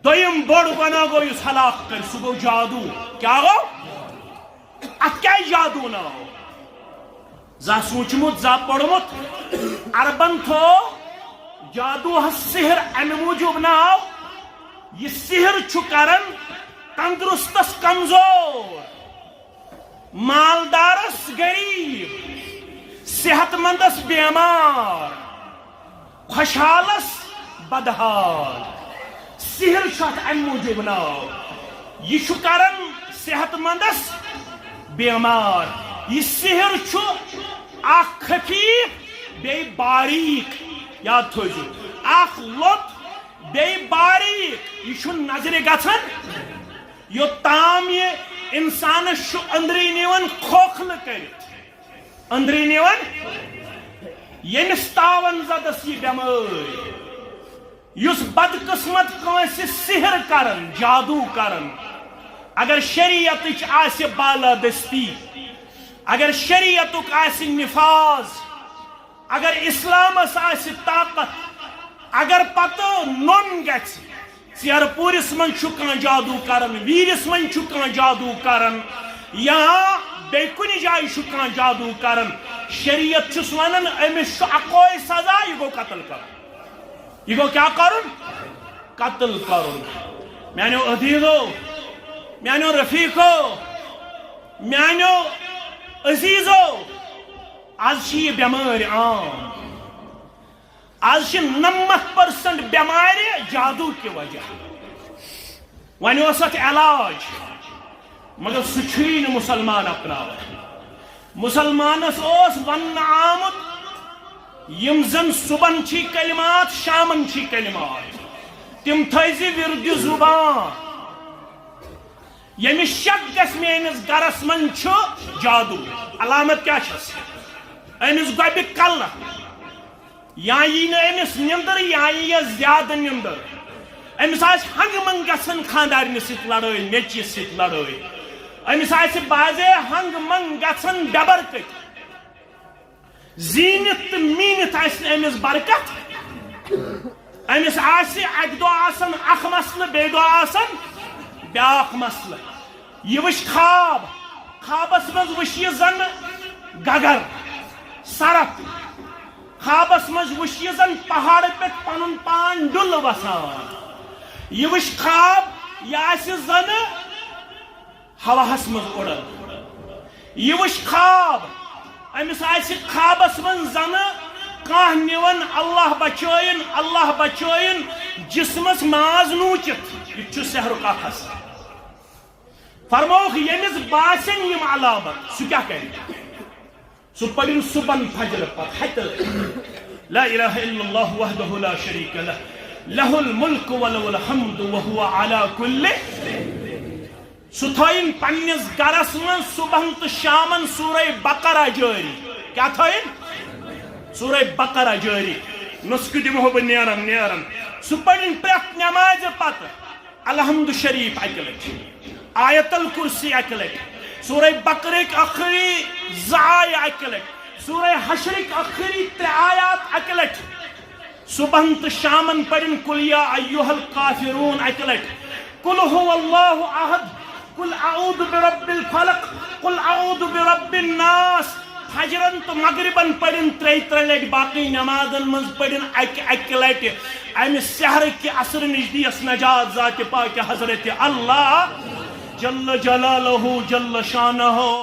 دویم بڑ گناہ گو اس ہلاک کر سہ گو جادو کیا گو ات کیا جادو نا زا سوچمت زا پڑمت عربن تھو جادو ہس سحر امہ موجوب ناو یہ سحر چھو کرن تندرستس کمزور مالدارس غریب صحت مندس بیمار خوشحالس بدحال سحر چھت امہ موجوب ناو یہ چھو کرن صحت مندس بیمار یہ سحر چھو اخ خفیف بے باریک یاد تھوزو اخ لوت بے باریک یہ چھو نظر گژھن یوتام یہ انسان چھو اندری نیون کھوکھل کرت اندری نیون یمس تاون زدس یہ بیماری یس بدقسمت کانس سحر کرن جادو کرن اگر شریعت آس بالادستی اگر شریعتک آس نفاذ اگر اسلامس آس طاقت اگر پتہ نون گژھِ ژیر پورس من چھُ کانٛہہ جادو کرن ویرس من چھُ کانٛہہ جادو کرن یا بیٚیہِ کُنہِ جایہِ چھُ کانٛہہ جادو کرن شریعت چھُس ونان أمِس چھُ اکوے سزا یہ گو قتل کرن یہ گو کیا کرن قتل کرن میانیو عزیزو میانیو رفیقو میانیو عزیزو آج یہ بیمار عام آج 90% بیمار جادو کی وجہ ون ات علاج مگر سہ مسلمان اپنا مسلمانس ون آمت یم زن صبح کلمات شامن کلمات تم تھز ورد زبان یمس شک گژھِ میٲنِس گرس من جادو علامت کیا چھس امس گوبہِ کلہ یا یی نہٕ أمِس نِندٕر یا یی زیادٕ نِندٕر أمِس آسہِ ہنٛگہٕ منٛگہٕ گژھان خانٛدارنہِ سۭتۍ لڑٲے نیٚچوِس سۭتۍ لڑٲے أمِس آسہِ بازے ہنٛگہٕ منٛگہٕ گژھان بٮ۪برکٔتۍ زیٖنِتھ تہٕ میٖنِتھ آسہِ نہٕ أمِس برکت أمِس آسہِ اکہِ دۄہ آسان اکھ مسلہٕ بیٚیہِ دۄہ آسان بیٛاکھ مسلہٕ یہِ وٕچھ خواب خوابس منٛز وٕچھ یہِ زن گگر سرف خوابس مز وچھ یہ زن پہاڑ پہ پن پان ڈل وسان یہ وچھ خواب یہ آسہ زن ہواہس مز اڑان یہ وچھ خواب امس آسہ خوابس من زن کانٛہہ نِوان اللہ بچٲیِن جسمس ماز نوچت یہ سحرُک اکھ اثر فرموکھ یمس باسن یم علامت سہ کیا کرِ سو پڑھن صبح فجر پت حتى لا اله الا الله وحده لا شريك له له الملك وله الحمد وهو على كل سو تھائن پنس گرس من صبح تو شامن سورہ بقرہ جاری کیا تھائن سورہ بقرہ جاری نسخہ دمو بہ نیرن سو پڑھن پرت نماز پت الحمد شریف اکہ لٹ آیت الکرسی اکہ لٹ سورہ بقرک آخری زائے اکہ لٹ سورہ حشرک آخری 3 آیات اکہ لٹ صبح تو شامن پڑھن قل یا ایھا الکافرون اکہ لٹ قل هو اللہ احد قل اعوذ برب الفلق قل اعوذ برب الناس فجرن تو مغربن پڑھن 3 لٹ باقی نمازن من پڑھن اکہ لٹ امہ سحر کی اثر نش دیس نجات ذات پاک حضرت اللہ جل جلالہ جل شانہ